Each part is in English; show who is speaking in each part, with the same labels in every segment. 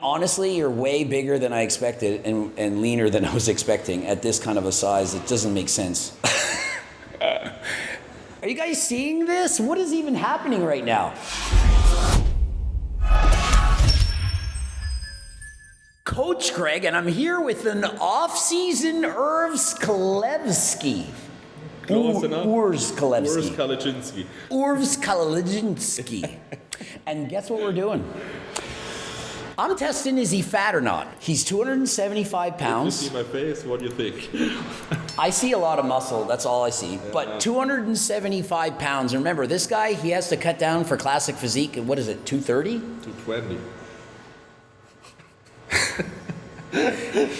Speaker 1: Honestly, you're way bigger than I expected and leaner than I was expecting at this kind of a size. It doesn't make sense. Are you guys seeing this? What is even happening right now? Coach Greg, and I'm here with an off-season Irvs Kalecinski.
Speaker 2: Close enough.
Speaker 1: Urs Kalecinski.
Speaker 2: Kalecinski.
Speaker 1: Urs Kalecinski. And guess what we're doing? I'm testing, is he fat or not? He's 275 pounds.
Speaker 2: If you see my face, what do you think?
Speaker 1: I see a lot of muscle, that's all I see. But 275 pounds. And remember, this guy, he has to cut down for classic physique. What is it, 230?
Speaker 2: 220.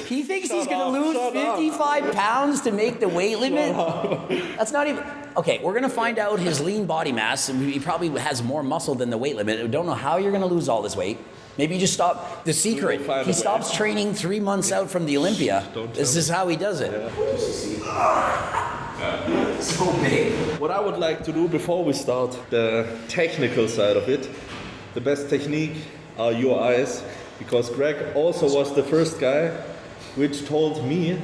Speaker 1: He thinks he's going to lose 55 pounds to make the weight limit? That's not even... Okay, we're going to find out his lean body mass. And he probably has more muscle than the weight limit. We don't know how you're going to lose all this weight. Maybe you just stop. The secret, he stops training 3 months out from the Olympia. This is how he does it.
Speaker 2: Yeah.
Speaker 1: So big.
Speaker 2: What I would like to do before we start the technical side of it, the best technique are your eyes, because Greg also was the first guy which told me,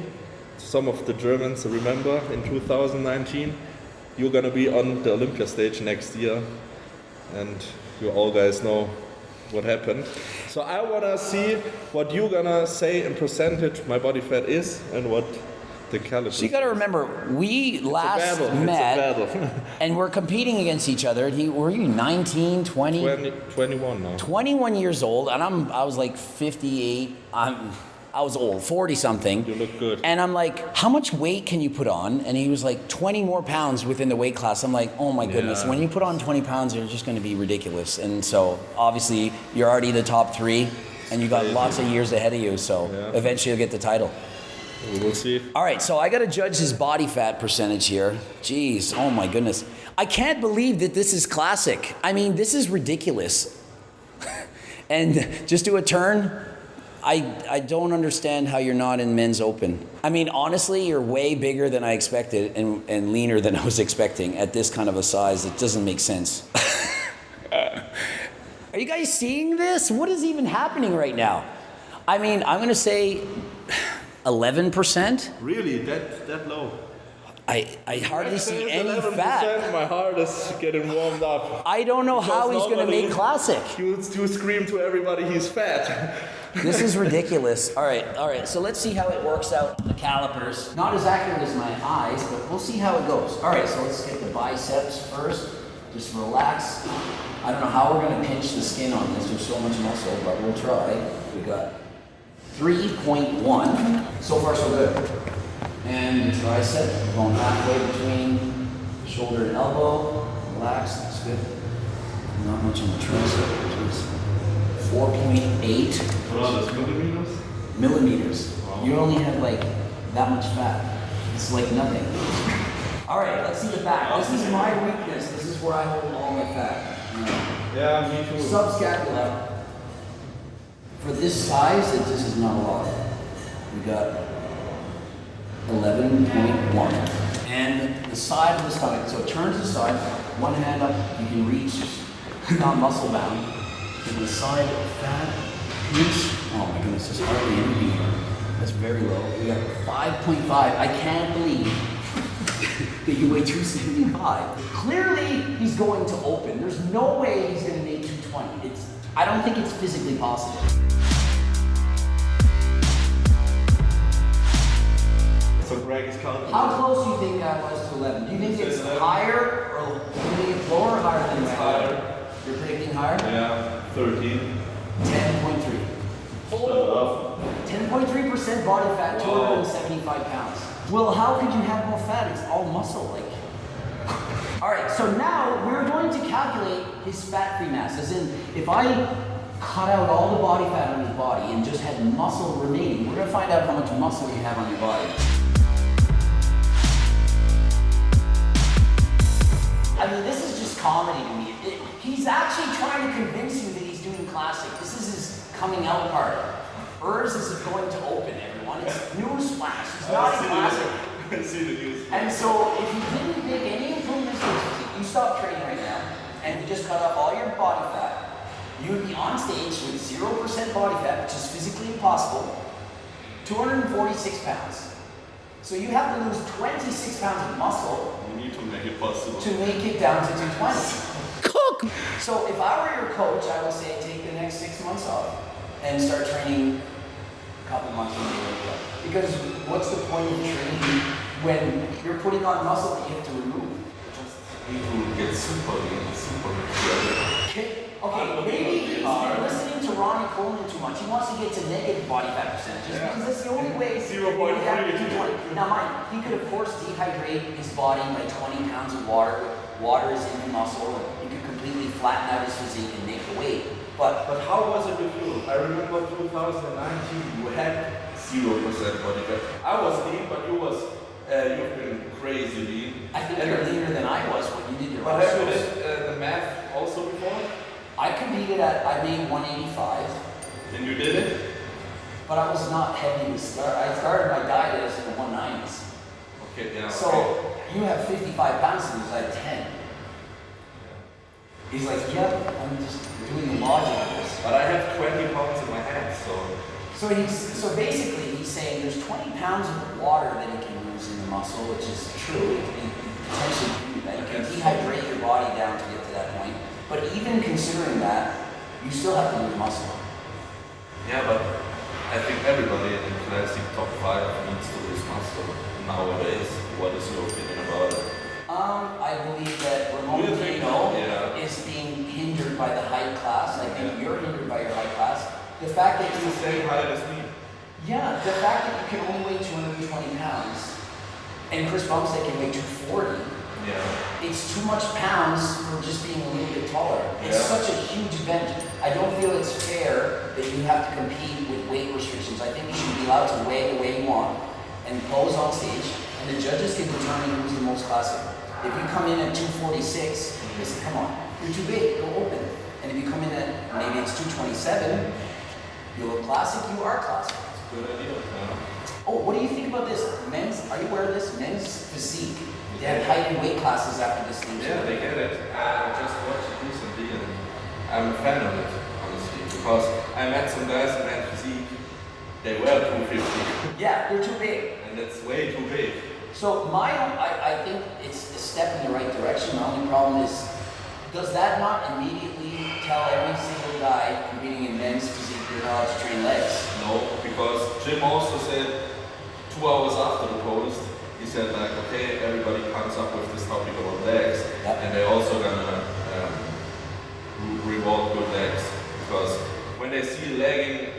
Speaker 2: some of the Germans remember, in 2019, you're gonna be on the Olympia stage next year, and you all guys know what happened. So I wanna see what you're gonna say in percentage my body fat is and what the calories.
Speaker 1: So you gotta remember, we last met and we're competing against each other. Were you 19, 20?
Speaker 2: 21 now.
Speaker 1: 21 years old, and I was like 58. I was old, 40 something.
Speaker 2: You look good.
Speaker 1: And I'm like, how much weight can you put on? And he was like, 20 more pounds within the weight class. I'm like, oh my goodness, when you put on 20 pounds, you're just gonna be ridiculous. And so obviously you're already the top 3 and you got lots of years ahead of you. So eventually you'll get the title.
Speaker 2: We will see.
Speaker 1: All right, so I gotta judge his body fat percentage here. Jeez, oh my goodness. I can't believe that this is classic. I mean, this is ridiculous. And just do a turn. I don't understand how you're not in men's open. I mean, honestly, you're way bigger than I expected and leaner than I was expecting at this kind of a size. It doesn't make sense. Are you guys seeing this? What is even happening right now? I mean, I'm gonna say 11%.
Speaker 2: Really, that low?
Speaker 1: I hardly see any fat.
Speaker 2: My heart is getting warmed up.
Speaker 1: I don't know how he's gonna make classic.
Speaker 2: You scream to everybody he's fat.
Speaker 1: This is ridiculous. All right, so let's see how it works out on the calipers. Not as accurate as my eyes, but we'll see how it goes. All right, so let's get the biceps first. Just relax. I don't know how we're gonna pinch the skin on this. There's so much muscle, but we'll try. We got 3.1. So far, so good. And the tricep, going halfway between shoulder and elbow. Relax, that's good. Not much on the tricep. 4.8.
Speaker 2: What are those millimeters?
Speaker 1: Millimeters.
Speaker 2: Wow.
Speaker 1: You only have like that much fat. It's like nothing. All right, let's see the back. This is my weakness. This is where I hold all my fat.
Speaker 2: Yeah, me too.
Speaker 1: Subscapula. For this size, this is not a lot. We got 11.1. And the side of the stomach, so turn to the side, one hand up, you can reach, not muscle bound. To the side of fat, pinch. Oh my goodness, there's hardly anything here. That's very low. We got 5.5. I can't believe that you weigh 275. Clearly, he's going to open. There's no way he's going to make 220. I don't think it's physically possible.
Speaker 2: So Greg is calculating.
Speaker 1: How close do you think that was to 11? Do you think it's higher, or do you think it's lower or higher than that?
Speaker 2: Higher.
Speaker 1: You're predicting higher?
Speaker 2: Yeah, 13.
Speaker 1: 10.3. Oh, 10.3% body fat, 275 pounds. Well, how could you have more fat? It's all muscle, like. All right, so now we're going to calculate his fat-free mass. As in, if I cut out all the body fat on his body and just had muscle remaining, we're gonna find out how much muscle you have on your body. I mean, this is just comedy to me. He's actually trying to convince you that he's doing classic. This is his coming out part. Urs is going to open, everyone. It's newsflash. He's not in classic.
Speaker 2: I see the news.
Speaker 1: And so if you didn't make any improvements to his physique, you stop training right now, and you just cut off all your body fat, you would be on stage with 0% body fat, which is physically impossible, 246 pounds. So you have to lose 26 pounds of muscle.
Speaker 2: You need to make it possible.
Speaker 1: To make it down to 220. Cook! So if I were your coach, I would say take the next 6 months off and start training a couple months later. Because what's the point of training when you're putting on muscle that you have to remove?
Speaker 2: Need to get super
Speaker 1: Okay, maybe he's been listening to Ronnie Coleman too much. He wants to get to negative body fat percentages because that's the only way.
Speaker 2: 0.3.
Speaker 1: Now, mind, he could of course dehydrate his body by 20 pounds of water. Water is in the muscle. He could completely flatten out his physique and make the weight. But
Speaker 2: how was it with you? I remember 2019, you had 0% body fat. I was lean, but you've been crazy lean.
Speaker 1: I think you're leaner than I was when you did your
Speaker 2: But have you did the math also before?
Speaker 1: I competed I made 185.
Speaker 2: And you did it?
Speaker 1: But I was not heavy to start. I started my diet as in the 190s.
Speaker 2: Okay, yeah.
Speaker 1: So you have 55 pounds to lose, I have 10. He's like, yep, I'm just doing the logic of this.
Speaker 2: But I have 20 pounds in my hands, so.
Speaker 1: So basically he's saying there's 20 pounds of water that he can lose in the muscle, which is true. It can potentially do that. You can dehydrate your body down to get to that point. But even considering that, you still have to lose muscle.
Speaker 2: Yeah, but I think everybody in the classic top 5 needs to lose muscle nowadays. What is your opinion about it?
Speaker 1: I believe that Ramon is being hindered by the height class. I think you're hindered by your height class. The fact that
Speaker 2: he's the same height as me.
Speaker 1: Yeah, the fact that you can only weigh 220 pounds, and Chris Bumstead can weigh 240.
Speaker 2: Yeah.
Speaker 1: It's too much pounds for just being a little bit taller. It's such a huge event. I don't feel it's fair that you have to compete with weight restrictions. I think you should be allowed to weigh the way you want and pose on stage, and the judges can determine who's the most classic. If you come in at 246, they say, come on, you're too big, go open. And if you come in at, maybe it's 227, you look classic, you are classic.
Speaker 2: Good idea. Yeah.
Speaker 1: Oh, what do you think about this? Are you aware of this? Men's physique. They have height and weight classes after this thing.
Speaker 2: Yeah, they get it. I just watched it recently and I'm a fan of it, honestly. Because I met some guys in men's physique, they were 250.
Speaker 1: Yeah, they're too big.
Speaker 2: And it's way too big.
Speaker 1: So I think it's a step in the right direction. My only problem is, does that not immediately tell every single guy competing in men's physique you're not allowed to train legs?
Speaker 2: No, because Jim also said 2 hours after the post, he said like, okay, everybody comes up with this topic about legs, and they're also gonna reward good legs, because when they see legging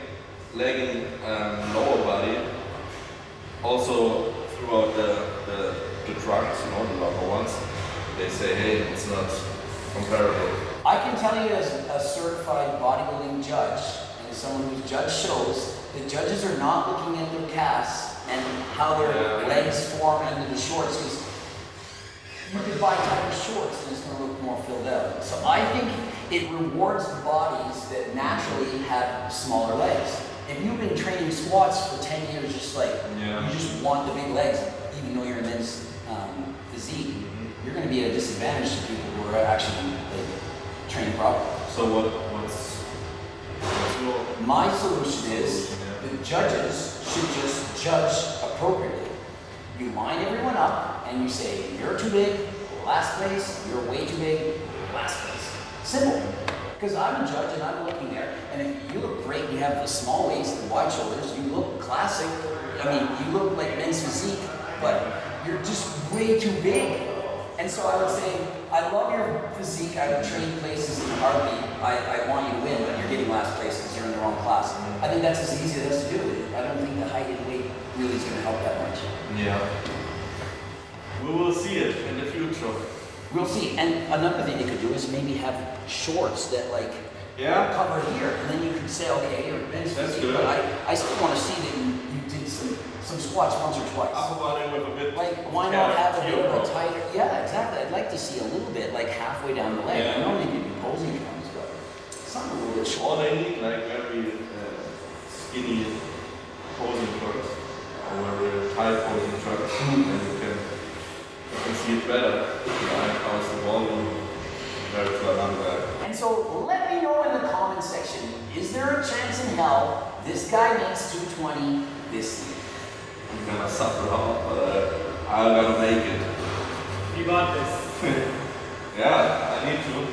Speaker 2: lower body, also throughout the trunks, you know, the longer ones, they say, hey, it's not comparable.
Speaker 1: I can tell you as a certified bodybuilding judge, and as someone whose judge shows, the judges are not looking at their casts and how their legs form under the shorts, because you could buy tighter shorts and it's going to look more filled out. So I think it rewards the bodies that naturally have smaller legs. If you've been training squats for 10 years, just like you just want the big legs, even though you're in men's physique, you're going to be at a disadvantage to people who are actually trained properly.
Speaker 2: So what's your...
Speaker 1: My solution is the judges should just judge appropriately. You line everyone up and you say, you're too big, last place, you're way too big, last place. Simple. Because I'm a judge and I'm looking there, and if you look great, you have the small waist, the wide shoulders, you look classic. I mean, you look like men's physique, but you're just way too big. And so I would say, I love your physique, I would trade places in a heartbeat. I want you to win, but you're getting last place because you're in the wrong class. I think that's as easy as to do. I don't think the height and weight really is going to help that much.
Speaker 2: Yeah. We will see it in the future.
Speaker 1: We'll see. And another thing they could do is maybe have shorts that cover here, and then you could say, okay, you're men's physique, but I still want to see that you did some squats once or twice.
Speaker 2: With a bit
Speaker 1: why not have a bit of a tighter? Yeah, exactly. I'd like to see a little bit, like halfway down the leg. I know they could be posing ones, but something a little bit short.
Speaker 2: All they need, like very skinny posing shorts, or very tight posing shorts, and you can see it better. How's the volume compared to another guy.
Speaker 1: And And so let me know in the comment section, is there a chance in hell this guy makes 220 this year?
Speaker 2: I'm gonna suffer hard, but I'm gonna make it.
Speaker 3: You got this.
Speaker 2: Yeah, I need to.